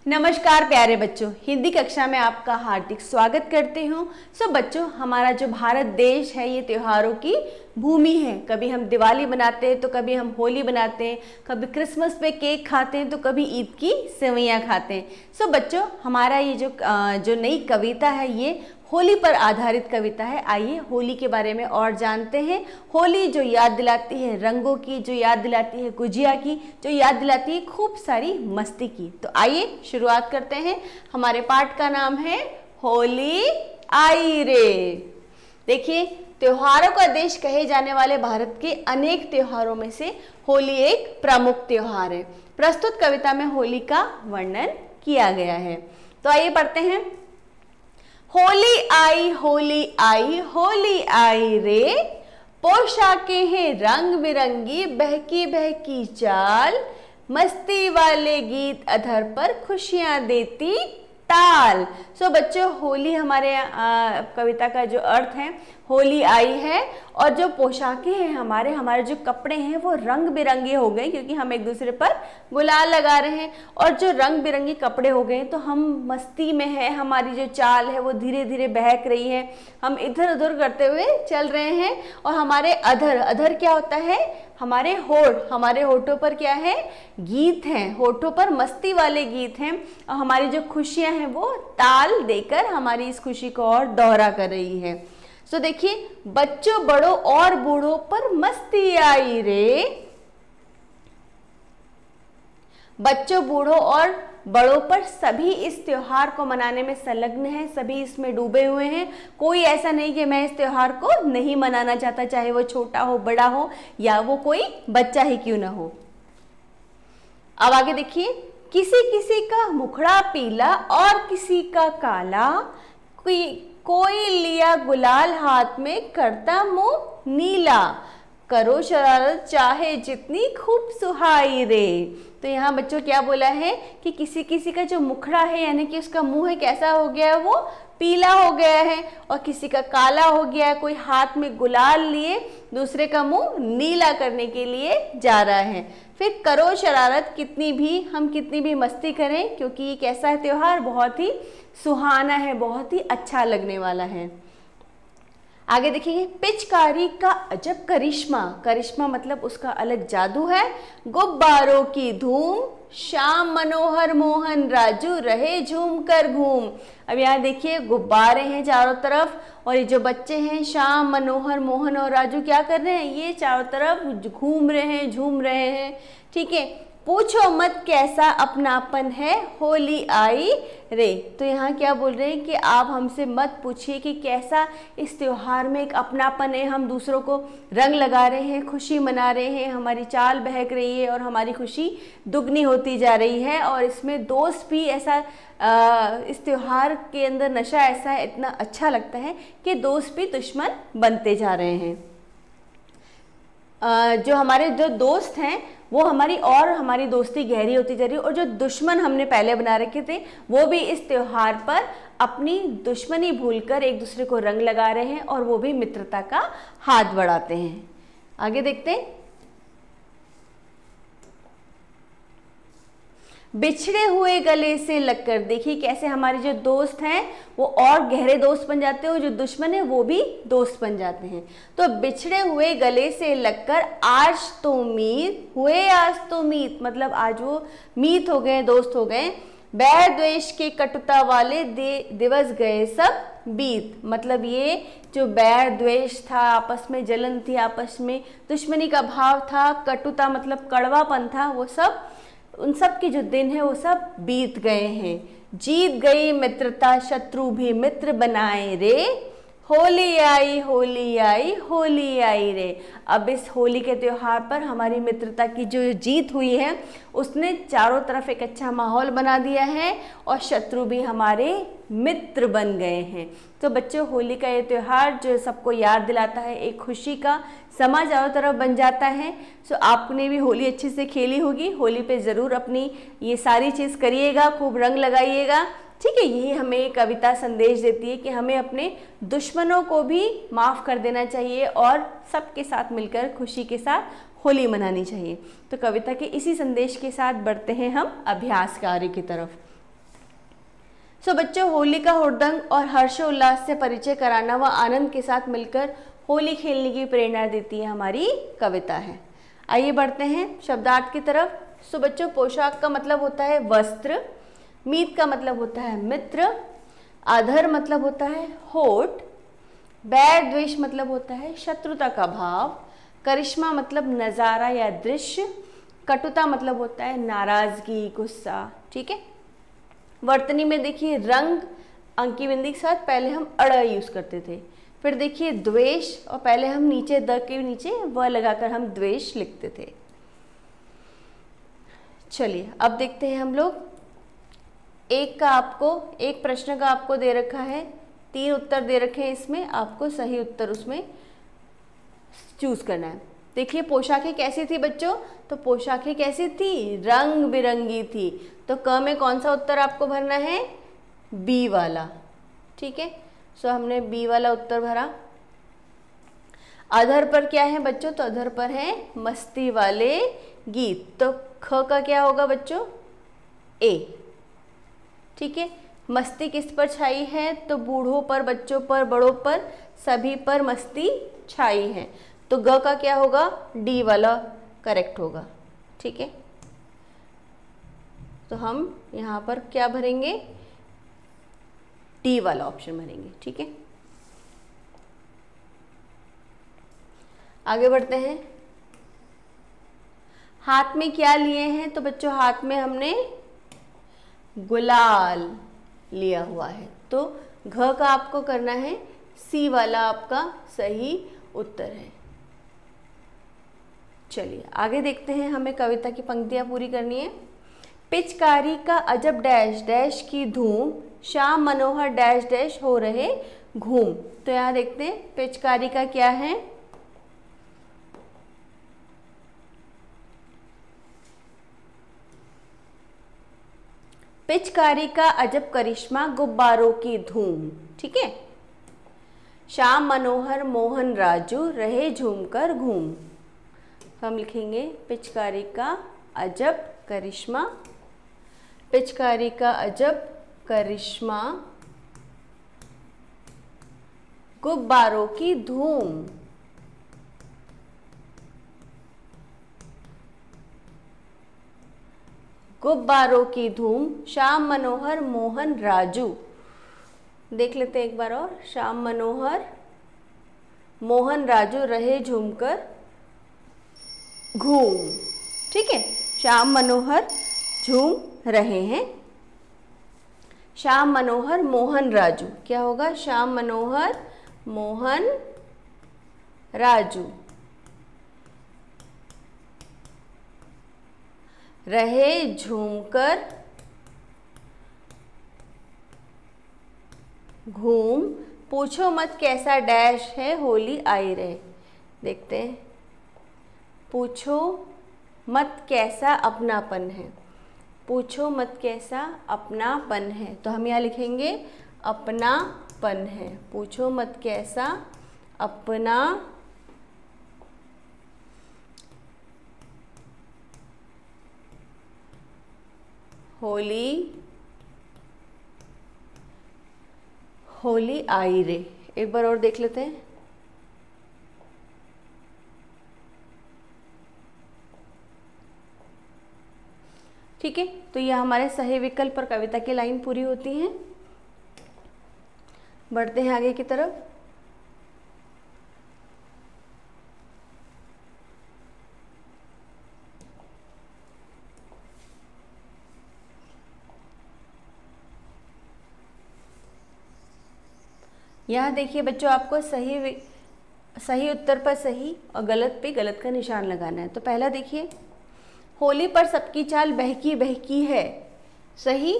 नमस्कार प्यारे बच्चों, हिंदी कक्षा में आपका हार्दिक स्वागत करती हूँ। बच्चों, हमारा जो भारत देश है ये त्योहारों की भूमि है। कभी हम दिवाली बनाते हैं तो कभी हम होली बनाते हैं, कभी क्रिसमस पे केक खाते हैं तो कभी ईद की सेवइयाँ खाते हैं। बच्चों, हमारा ये जो नई कविता है ये होली पर आधारित कविता है। आइए होली के बारे में और जानते हैं। होली जो याद दिलाती है रंगों की, जो याद दिलाती है गुजिया की, जो याद दिलाती है खूब सारी मस्ती की। तो आइए शुरुआत करते हैं। हमारे पाठ का नाम है होली आई रे। देखिए, त्योहारों का देश कहे जाने वाले भारत के अनेक त्योहारों में से होली एक प्रमुख त्योहार है। प्रस्तुत कविता में होली का वर्णन किया गया है। तो आइए पढ़ते हैं। होली आई होली आई होली आई रे, पोशाकें हैं रंग बिरंगी, बहकी बहकी चाल, मस्ती वाले गीत अधर पर खुशियां देती ताल। बच्चों, होली हमारे कविता का जो अर्थ है, होली आई है और जो पोशाकें हैं हमारे जो कपड़े हैं वो रंग बिरंगे हो गए, क्योंकि हम एक दूसरे पर गुलाल लगा रहे हैं। और जो रंग बिरंगे कपड़े हो गए तो हम मस्ती में है, हमारी जो चाल है वो धीरे धीरे बहक रही है, हम इधर उधर करते हुए चल रहे हैं। और हमारे अधर क्या होता है, हमारे होठों पर क्या है, गीत हैं, होठों पर मस्ती वाले गीत हैं। और हमारी जो खुशियां हैं वो ताल देकर हमारी इस खुशी को और दोहरा कर रही है। देखिए, बच्चों बड़ों और बूढ़ों पर मस्ती आई रे। बच्चों बूढ़ों और बड़ों पर सभी इस त्योहार को मनाने में संलग्न हैं, सभी इसमें डूबे हुए हैं। कोई ऐसा नहीं कि मैं इस त्योहार को नहीं मनाना चाहता, चाहे वो छोटा हो, बड़ा हो या वो कोई बच्चा ही क्यों ना हो। अब आगे देखिए, किसी किसी का मुखड़ा पीला और किसी का काला, कोई लिया गुलाल हाथ में करता मुंह नीला, करो शरारत चाहे जितनी खूब सुहाई रे। तो यहाँ बच्चों क्या बोला है कि किसी किसी का जो मुखड़ा है यानी कि उसका मुंह है कैसा हो गया है, वो पीला हो गया है, और किसी का काला हो गया है। कोई हाथ में गुलाल लिए दूसरे का मुंह नीला करने के लिए जा रहा है। फिर करो शरारत, कितनी भी मस्ती करें, क्योंकि ये कैसा है त्योहार, बहुत ही सुहाना है, बहुत ही अच्छा लगने वाला है। आगे देखिए, पिचकारी का अजब करिश्मा मतलब उसका अलग जादू है। गुब्बारों की धूम, श्याम मनोहर मोहन राजू रहे झूम कर घूम। अब यहाँ देखिए, गुब्बारे हैं चारों तरफ, और ये जो बच्चे हैं श्याम मनोहर मोहन और राजू क्या कर रहे हैं, ये चारों तरफ घूम रहे हैं, झूम रहे हैं। ठीक है, पूछो मत कैसा अपनापन है होली आई रे। तो यहाँ क्या बोल रहे हैं कि आप हमसे मत पूछिए कि कैसा इस त्योहार में एक अपनापन है, हम दूसरों को रंग लगा रहे हैं, खुशी मना रहे हैं, हमारी चाल बहक रही है और हमारी खुशी दुगनी होती जा रही है। और इसमें दोस्त भी ऐसा इस त्योहार के अंदर नशा ऐसा है, इतना अच्छा लगता है कि दोस्त भी दुश्मन बनते जा रहे हैं। जो हमारे जो दोस्त हैं वो हमारी दोस्ती गहरी होती जा रही है, और जो दुश्मन हमने पहले बना रखे थे वो भी इस त्योहार पर अपनी दुश्मनी भूलकर एक दूसरे को रंग लगा रहे हैं, और वो भी मित्रता का हाथ बढ़ाते हैं। आगे देखते हैं, बिछड़े हुए गले से लगकर। देखिए कैसे हमारे जो दोस्त हैं वो और गहरे दोस्त बन जाते हैं, और जो दुश्मन है वो भी दोस्त बन जाते हैं। तो बिछड़े हुए गले से लगकर आज तो मीत मतलब आज वो मीत हो गए, दोस्त हो गए। बैर द्वेष के कटुता वाले दिवस गए सब बीत, मतलब ये जो बैर द्वेष था, आपस में जलन थी, आपस में दुश्मनी का भाव था, कटुता मतलब कड़वापन था, वो सब, उन सब के जो दिन है वो सब बीत गए हैं। जीत गई मित्रता, शत्रु भी मित्र बनाए रे, होली आई होली आई होली आई रे। अब इस होली के त्योहार पर हमारी मित्रता की जो जीत हुई है उसने चारों तरफ एक अच्छा माहौल बना दिया है, और शत्रु भी हमारे मित्र बन गए हैं। तो बच्चों, होली का ये त्योहार जो सबको याद दिलाता है, एक खुशी का समा चारों तरफ बन जाता है। आपने भी होली अच्छे से खेली होगी, होली पे ज़रूर अपनी ये सारी चीज़ करिएगा, खूब रंग लगाइएगा। ठीक है, यही हमें ये कविता संदेश देती है कि हमें अपने दुश्मनों को भी माफ़ कर देना चाहिए और सबके साथ मिलकर खुशी के साथ होली मनानी चाहिए। तो कविता के इसी संदेश के साथ बढ़ते हैं हम अभ्यास कार्य की तरफ। सो बच्चों, होली का हुड़दंग और हर्षोल्लास से परिचय कराना व आनंद के साथ मिलकर होली खेलने की प्रेरणा देती है हमारी कविता है। आइए बढ़ते हैं शब्दार्थ की तरफ। सो बच्चों, पोशाक का मतलब होता है वस्त्र, मीत का मतलब होता है मित्र, आधर मतलब होता है होठ, बैर द्वेष मतलब होता है शत्रुता का भाव, करिश्मा मतलब नज़ारा या दृश्य, कटुता मतलब होता है नाराजगी, गुस्सा। ठीक है। वर्तनी में देखिए रंग अंकी बिंदी के साथ पहले हम अड़ यूज करते थे, फिर देखिए द्वेष और पहले हम नीचे द के नीचे व लगाकर हम द्वेष लिखते थे। चलिए अब देखते हैं हम लोग। एक प्रश्न का आपको दे रखा है, 3 उत्तर दे रखे हैं, इसमें आपको सही उत्तर उसमें चूज करना है। देखिए पोशाकें कैसी थी बच्चों, तो पोशाकें कैसी थी, रंग बिरंगी थी। तो क में कौन सा उत्तर आपको भरना है, बी वाला। ठीक है, सो हमने बी वाला उत्तर भरा। अधर पर क्या है बच्चों, तो अधर पर है मस्ती वाले गीत, तो ख का क्या होगा बच्चों, ए। ठीक है, मस्ती किस पर छाई है, तो बूढ़ों पर, बच्चों पर, बड़ों पर, सभी पर मस्ती छाई है। तो ग का क्या होगा, डी वाला करेक्ट होगा। ठीक है, तो हम यहाँ पर क्या भरेंगे, डी वाला ऑप्शन भरेंगे। ठीक है, आगे बढ़ते हैं। हाथ में क्या लिए हैं, तो बच्चों हाथ में हमने गुलाल लिया हुआ है, तो घ का आपको करना है सी वाला आपका सही उत्तर है। चलिए आगे देखते हैं, हमें कविता की पंक्तियां पूरी करनी है। पिचकारी का अजब डैश डैश की धूम, श्याम मनोहर डैश डैश हो रहे घूम। तो यहाँ देखते हैं पिचकारी का क्या है, पिचकारी का अजब करिश्मा गुब्बारों की धूम। ठीक है, श्याम मनोहर मोहन राजू रहे झूमकर घूम। तो हम लिखेंगे पिचकारी का अजब करिश्मा, पिचकारी का अजब करिश्मा गुब्बारों की धूम। गुब्बारों की धूम, श्याम मनोहर मोहन राजू। देख लेते हैं एक बार और, श्याम मनोहर मोहन राजू रहे झूमकर घूम। ठीक है, श्याम मनोहर झूम रहे हैं, श्याम मनोहर मोहन राजू क्या होगा, श्याम मनोहर मोहन राजू रहे झूमकर घूम, पूछो मत कैसा डैश है होली आई रहे। देखते हैं, पूछो मत कैसा अपनापन है, पूछो मत कैसा अपनापन है। तो हम यहाँ लिखेंगे अपनापन है, पूछो मत कैसा अपना होली होली आई रे। एक बार और देख लेते हैं। ठीक है, तो यह हमारे सही विकल्प पर कविता की लाइन पूरी होती है। बढ़ते हैं आगे की तरफ। यहाँ देखिए बच्चों, आपको सही उत्तर पर सही और गलत पे गलत का निशान लगाना है। तो पहला देखिए, होली पर सबकी चाल बहकी बहकी है, सही।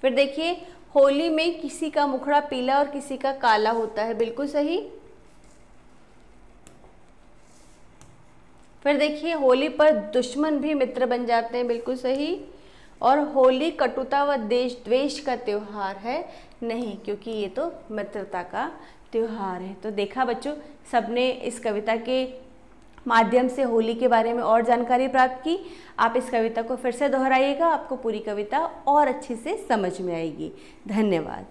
फिर देखिए, होली में किसी का मुखड़ा पीला और किसी का काला होता है, बिल्कुल सही। फिर देखिए, होली पर दुश्मन भी मित्र बन जाते हैं, बिल्कुल सही। और होली कटुता व देश द्वेष का त्योहार है, नहीं, क्योंकि ये तो मित्रता का त्योहार है। तो देखा बच्चों, सबने इस कविता के माध्यम से होली के बारे में और जानकारी प्राप्त की। आप इस कविता को फिर से दोहराइएगा, आपको पूरी कविता और अच्छे से समझ में आएगी। धन्यवाद।